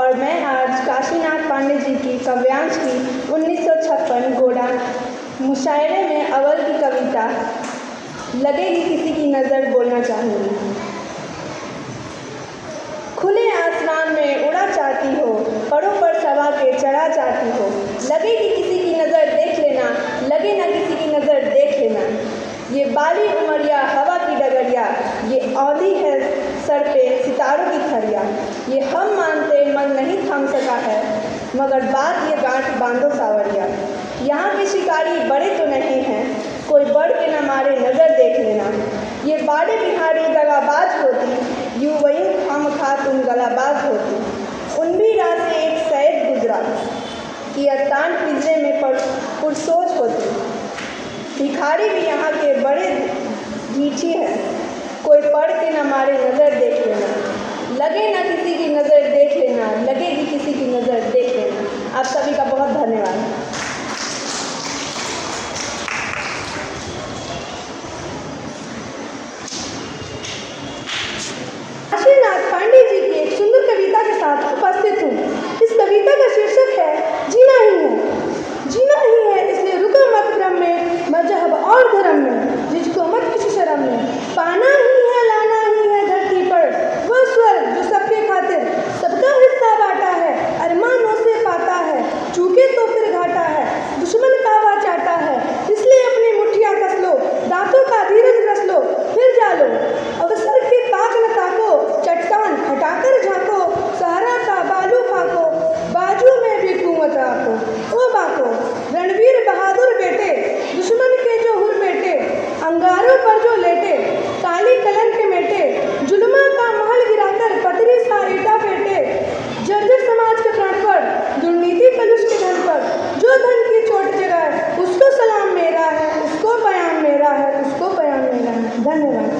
और मैं आज काशीनाथ पांडे जी की काव्यांश की 1956 घोड़ा मुशायरे में अव्वल की कविता लगेगी किसी की नज़र बोलना चाहूँगी। खुले आसमान में उड़ा चाहती हो, परों पर सवा के चढ़ा चाहती हो, लगेगी किसी की नज़र देख लेना, लगे ना किसी की नज़र देख लेना। ये बाली उमरिया हवा की डगरिया, ये औंधी है सर पे सितारों की खरिया। ये हम मानते मन नहीं थाम सका है, मगर बात ये गांठ बांधो सावरिया। यहाँ के शिकारी बड़े तो नहीं हैं, कोई बढ़ के न मारे नज़र देख लेना। ये बाड़े बिहारी दगाबाज होती, यूं वहीं खामखा तुम गलाबाज होती। उनभी राह से एक सैयद गुजरा कि अतान पिंजरे में पुरसोच होती। भिखारी भी यहाँ के बड़े ढीठी हैं, कोई पढ़ के न मारे नज़र देख लेना। लगे ना किसी की नज़र देख लेना, लगेगी किसी की नज़र देख लेना। आप सभी का बहुत धन्यवाद। काशीनाथ पांडे जी की एक सुंदर कविता के साथ उपस्थित हूँ। इस कविता का शीर्षक है जीना ही है। जीना ही है इसलिए रुको मत क्रम में, मजहब और धर्म में, जिसको मत किसी शर्म में। पाना ही है लाना ही है धरती पर वो स्वर्ग जो सबके खातिर सबका हिस्सा बांटा है। अरमानों से पाता है, चूके तो फिर घाटा है, दुश्मन का वा चाटा है। इसलिए अपनी मुठ्ठियाँ कस लो, दांतों का धीरज रस लो, फिर जा लो। अवसर की ताक न ताको, चट्टान हटाकर झांको, सहारा का बालू फाको, बाजू में भी कुंवत आको। ओ बाको रणवीर बहादुर बेटे, दुश्मन के जो हुर बेटे, अंगारों पर जो लेटे, काली कलन के मेटे, जुल्मा का महल गिराकर पतरी सा ईटा फेंटे। जर्जर समाज के प्राण पर, दुर्नीति कलुष के धन पर, जो धन की चोट जगाए, उसको सलाम मेरा है, उसको बयान मेरा है, उसको बयान मेरा है। धन्यवाद।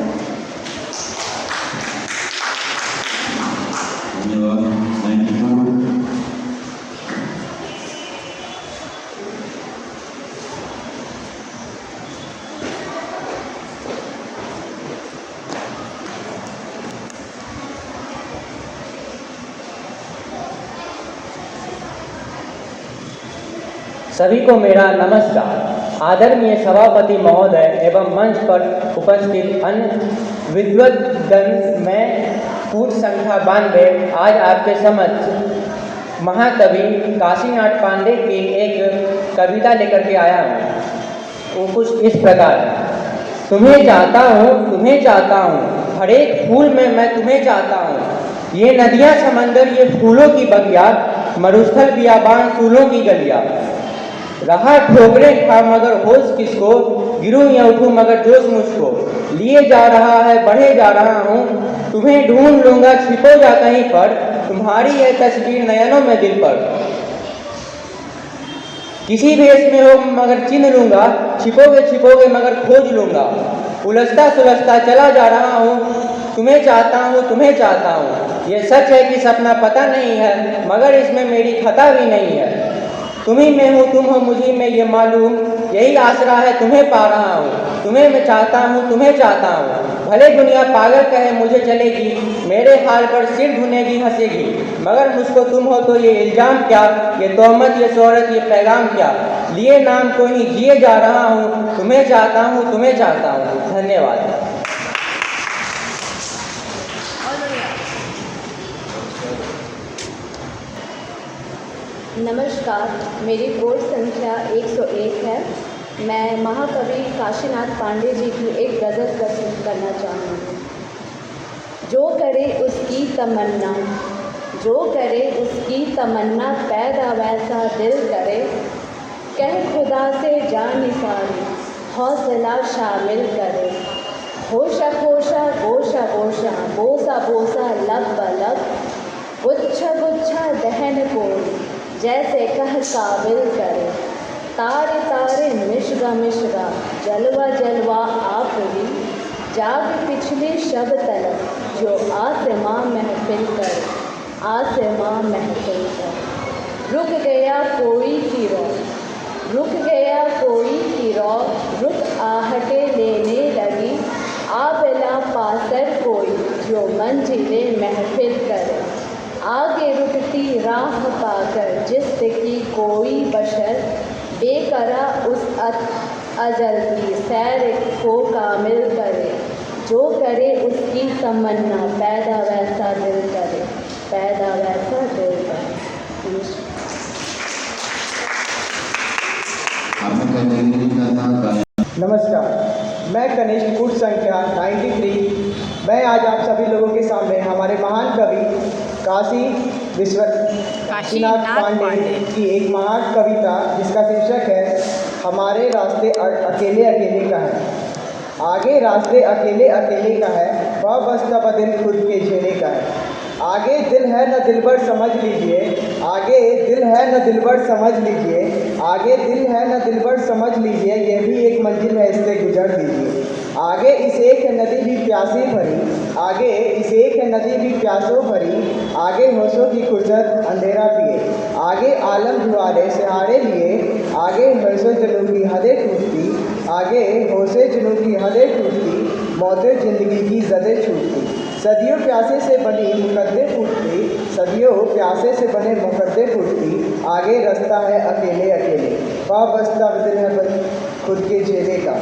सभी को मेरा नमस्कार। आदरणीय सभापति महोदय एवं मंच पर उपस्थित अन्य विद्वद्गण, मैं पूर्ण संख्या 92 आज आपके समक्ष महाकवि काशीनाथ पांडे की एक कविता लेकर के आया हूँ। वो कुछ इस प्रकार है। तुम्हें चाहता हूँ, तुम्हें चाहता हूँ, हर एक फूल में मैं तुम्हें चाहता हूँ। ये नदियाँ समंदर, ये फूलों की बगिया, मरुस्थल बियाबान फूलों की गलिया। रहा ठोकरे खा मगर होश किसको, गिरूं या उठूं मगर जोश मुझको। लिए जा रहा है बढ़े जा रहा हूँ, तुम्हें ढूंढ लूंगा छिपो जा कहीं पर, तुम्हारी यह तस्वीर नयनों में दिल पर। किसी भेष में हो मगर चिन्ह लूंगा, छिपोगे छिपोगे मगर खोज लूंगा। उलझता सुलझता चला जा रहा हूँ, तुम्हें चाहता हूँ, तुम्हें चाहता हूँ। ये सच है कि सपना पता नहीं है, मगर इसमें मेरी खता भी नहीं है। तुम्ही में हूँ, तुम हो मुझी में ये मालूम, यही आसरा है तुम्हें पा रहा हूँ। तुम्हें मैं चाहता हूँ, तुम्हें चाहता हूँ। भले दुनिया पागल कहे मुझे चलेगी, मेरे हाल पर सिर धुनेगी हंसेगी, मगर मुझको तुम हो तो ये इल्जाम क्या, ये तोहमत, ये शोहरत, ये पैगाम क्या। लिए नाम को ही जिए जा रहा हूँ, तुम्हें चाहता हूँ, तुम्हें चाहता हूँ। धन्यवाद। नमस्कार, मेरी कोड संख्या 101 है। मैं महाकवि काशीनाथ पांडे जी की एक गज़ल प्रस्तुत करना चाहूँगी। जो करे उसकी तमन्ना, जो करे उसकी तमन्ना, पैदा वैसा दिल करे, कह खुदा से जान निसारी, हौसला शामिल करे। होशा खोशा गोशा गोशा, बोसा बोसा लब बलब, गुच्छा गुच्छा दहन कोरी, जैसे कह काबिल करे। तारे तारे मिश्रा मिश्रा, जलवा जलवा आफरी, जाग पिछली शब तलब, जो आसमां महफिल करे, आसमां महफिल करे। रुक गया कोई की रौ, रुक गया कोई की रौ, रुक आहटे लेने लगी, आबला पासर कोई, जो मंजिले महफिल करे। आगे रुकती राह पाकर जिससे कोई बशर बेकरा उस अजल की सैर को कामिल करे, जो करे उसकी तमन्ना पैदा वैसा दिल करे, पैदा वैसा दिल करे। नमस्कार, मैं कनिष्ठ कूट संख्या 93। मैं आज आप सभी लोगों के सामने हमारे महान कवि काशी विश्वनाथ पांडे की एक महान कविता जिसका शीर्षक है हमारे रास्ते अकेले अकेले का है। आगे रास्ते अकेले अकेले का है, वह बस तब दिल खुद के झेले का है। आगे दिल है न दिलबर समझ लीजिए, आगे दिल है न दिलबर समझ लीजिए, आगे दिल है न दिलबर समझ लीजिए, यह भी एक मंजिल है इससे गुजर दीजिए। आगे इस एक नदी भी प्यासी भरी, आगे इस एक नदी भी प्यासों भरी, आगे होशों की फुर्सत अंधेरा पिए, आगे आलम जुआरे सहारे लिए, आगे होशो जुनून की हदें टूटती, आगे होशे जुनून की हदें टूटती, मौतें जिंदगी की जदें छूटती। सदियों प्यासे से बनी मुकद्दे फूटती, सदियों प्यासे से बने मुकद्दे फूटती, आगे रास्ता है अकेले अकेले, वह बसता दिल है बस खुद के झेले का।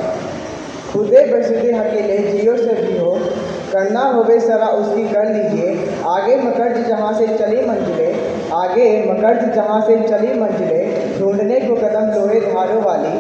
खुदे बसुदे अकेले जियो से भी हो, करना होवे सरा उसकी कर लीजिए। आगे मकर्ज जहाँ से चली मंजिले, आगे मकर्ज जहाँ से चली मंजिले, ढूंढने को कदम लोहे धारों वाली,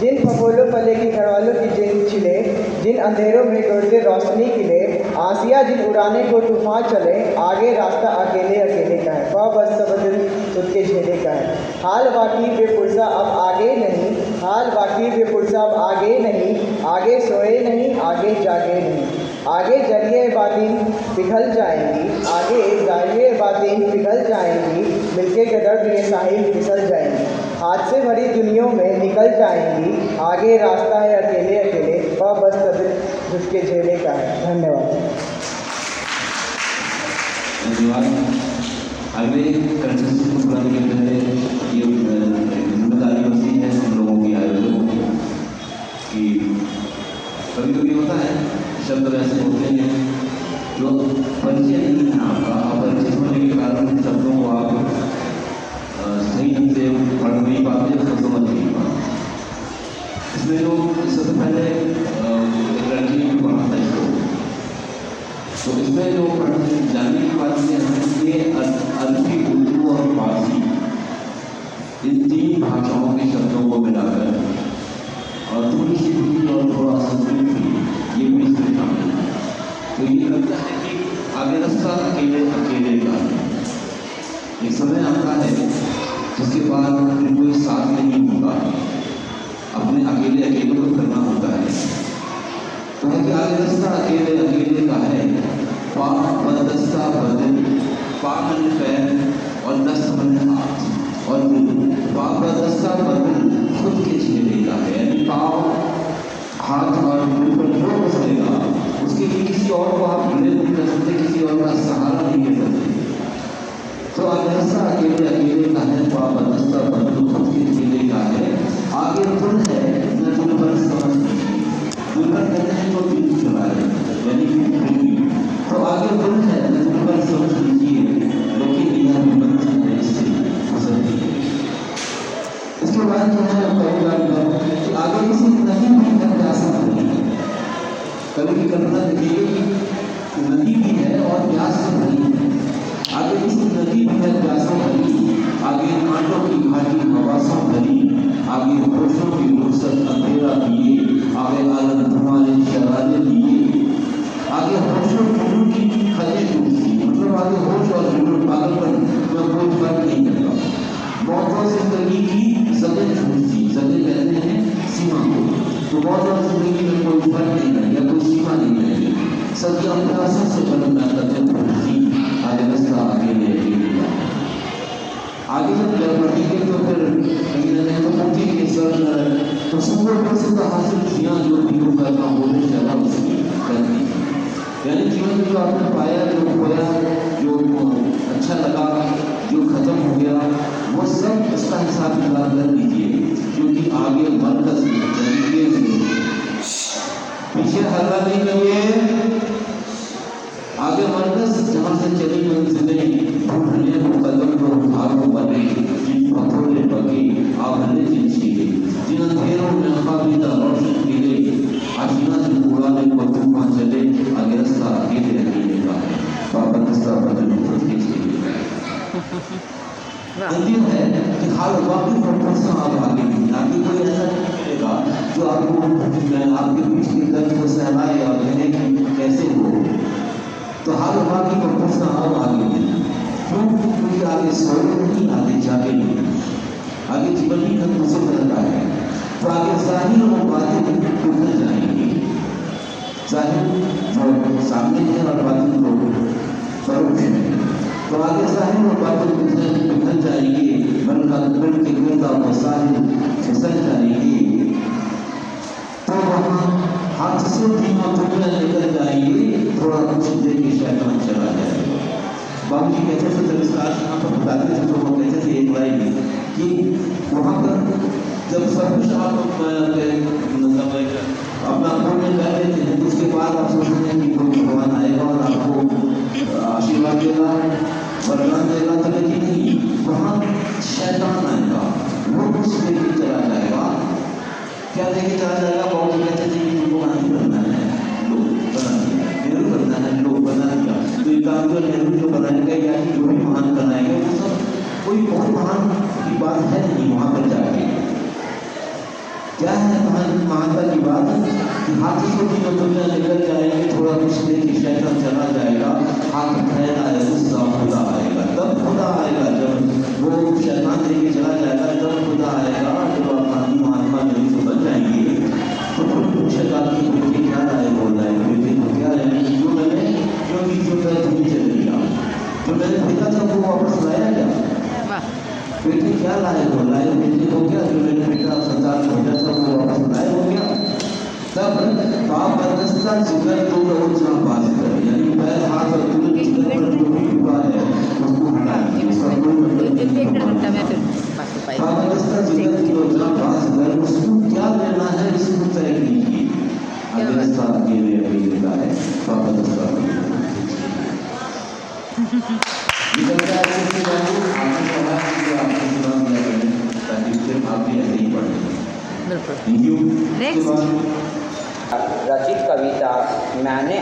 जिन फफोलों पले की घरवालों की जिन छिले, जिन अंधेरों में गुजरते रोशनी किले, आसिया जिन उड़ाने को तूफान चले, आगे रास्ता अकेले अकेले का है, वह बस सब दिल खुद के झेले का है। हाल बाकी बेपुरसा अब आगे नहीं, हाल बाकी बेपुरसा अब आगे नहीं, आगे सोए नहीं आगे जागे नहीं, आगे जरिए बातें पिघल जाएंगी, आगे जारिए बातें पिघल जाएंगी, मिलके गदर ये साहिल फिसल जाएंगी, हाथ से भरी दुनिया में निकल जाएंगी, आगे रास्ता है अकेले अकेले, वह बस तब झुटके झेले का है। धन्यवाद। जिम्मेदारी होती है हम लोगों की आयोजकों की। कभी कभी होता है शब्द वैसे होते हैं जो परिचय नहीं है आपका, अपरिचित होने के कारण शब्दों को आप सही ढंग से पढ़ नहीं पाते, उसको समझ नहीं पाते। इसमें जो सबसे पहले एक लड़की ने भी पढ़ा था इसको, तो इसमें जो जानने की बात है ये अरबी, उर्दू और फारसी इन तीन भाषाओं के शब्दों को मिलाकर और थोड़ी सी हिंदी और थोड़ा संस्कृत भी ये भी इसमें शामिल है। तो ये लगता है कि आगे रास्ता अकेले अकेले का एक समय आता है जिसके बाद कोई साथ नहीं होगा, अपने अकेले अकेले को करना होता है। तो है कि आगे रास्ता अकेले अकेले का है, पाक बदस्ता बदल, पाक पैर और दस्त बने हाथ और पाक बदस्ता बदल खुद के झेले का है, यानी पाँव हाथ और मुंह पर जो बसलेगा उसके लिए किसी और को आप गिले नहीं कर सकते, किसी और का सहारा नहीं ले सकते। तो आगे अकेले अकेले का है, पाप बदस्ता बदल खुद के झेले का है। आगे पुल है न तुम पर समझ दुल्हन कहते हैं तो दिल चलाए, यानी कि तो आगे पुल है न तुम पर समझ लीजिए, लेकिन यह मंजिल है इससे गुजर दीजिए। इसके बाद जो है कि आगे किसी नदी भी है प्यासा नहीं है। कभी की कल्पना देखिए कि नदी भी है और प्यास से भरी है, आगे किसी नदी भी है प्यासा भरी, आगे कांटों की घाटी हवासों भरी, आगे होशों की फुर्सत अंधेरा पिए, आगे आलम तुम्हारे शरारे लिए, आगे होशों जुनून की खजे टूटती, मतलब आगे होश और जुनून पागलपन में कोई फर्क नहीं करता। मौत और जिंदगी की जगह छूटती, जगह कहते हैं सीमा को, तो मौत और जिंदगी में कोई फर्क नहीं रहेगा, कोई सीमा नहीं रहेगी। सदियों प्यासों से बनना कदम छूटती, आगे रास्ता अकेले अकेले। आगे जब बढ़ेंगे तो फिर कहीं ना कहीं तो मुक्ति के सर तो सुंदर प्रसिद्ध हासिल किया जो भी करना होने चला उसकी करनी, यानी जीवन में जो आपने पाया, जो खोया, जो अच्छा लगा, जो खत्म हो गया, वो सब उसका हिसाब किताब कर लीजिए, क्योंकि आगे मरकज पीछे हल्ला नहीं करिए। आगे मरकज जहाँ से चली मंजिलें ढूंढने को कदम को अंतिम है कि हर वाक्य को प्रश्न आप आगे आगे कोई ऐसा नहीं मिलेगा जो आपके बीच के दर्द को सहलाए और कहने कि कैसे हो। तो हर वाक्य को प्रश्न आप आगे क्यों, क्योंकि आगे स्वर्ग नहीं, आगे जागे नहीं, आगे जीवन ही खत्म से बदलता है। तो आगे जाहिर और बातें उभर जाएंगी, जाहिर जो सामने है और बातें जो परोक्ष है। तो आगे जाहिर और बातें उभर जाएंगी, मन का मन के गुंदा और साहिल फिसल जाएंगी। तो वहाँ हाथ से धीमा टुकड़ा निकल जाएंगे, थोड़ा कुछ देर के शैतान चला जाएगा। बाबू जी कहते थे, जब इसका यहाँ पर बताते थे तो वो कहते थे एक लाइन कि वहाँ पर जब सब कुछ आप अपना पुण्य कर लेते हैं तो उसके बाद आप सोचते हैं कि कोई भगवान आएगा और आपको आशीर्वाद देगा, वरदान देगा, तो लेकिन नहीं, वहाँ शैतान आएगा, वो कुछ लेके चला जाएगा। क्या लेके चला जाएगा? बाबू जी कहते थे कि तुमको नहीं बनना है, लोग बना दिया, नेहरू बनना है, लोग बना दिया। तो ये काम जो नेहरू जो बनाएंगे या जो भी महान बनाएंगे वो सब कोई बहुत महान की बात है नहीं। वहाँ पर जाके क्या है महानता की बात कि हाथी को भी दुनिया निकल जाएंगे, थोड़ा कुछ देर शैतान चला जाएगा, हाथ फैला है, उसका खुदा आएगा। तब खुदा आएगा जब वो शैतान लेके चला जाएगा, तब खुदा आएगा जब अपनी महात्मा जल्दी से बन जाएंगे। तो फिर शैतान की बेटी क्या राय बोल रहा है, बेटी को क्या है जो मैंने क्योंकि जो मैं तुम्हें चल गया, जो मैंने देखा था वो वापस लाया क्या? बेटी क्या लाए हो? लाए बेटी को क्या? जो मैंने बेटा संसार भेजा था वो वापस लाए हो गया। तब पाप बदस्ता जिगर तो रोजना बात कर, यानी पैर हाथ और तुरंत जिगर पर जो भी हुआ है उसको हटा दिया, उसका कोई मतलब नहीं। पाप बदस्ता जिगर की रोजना बात कर, उसको क्या लेना है इसको तय कीजिए। अगस्ता के लिए अभी लिखा है पाप बदस्ता निकलता है कि बाबू आपने कहा कि आपको सुना दिया करें ताकि फिर आप भी ऐसे ही पढ़ें। Thank you. रचित कविता मैंने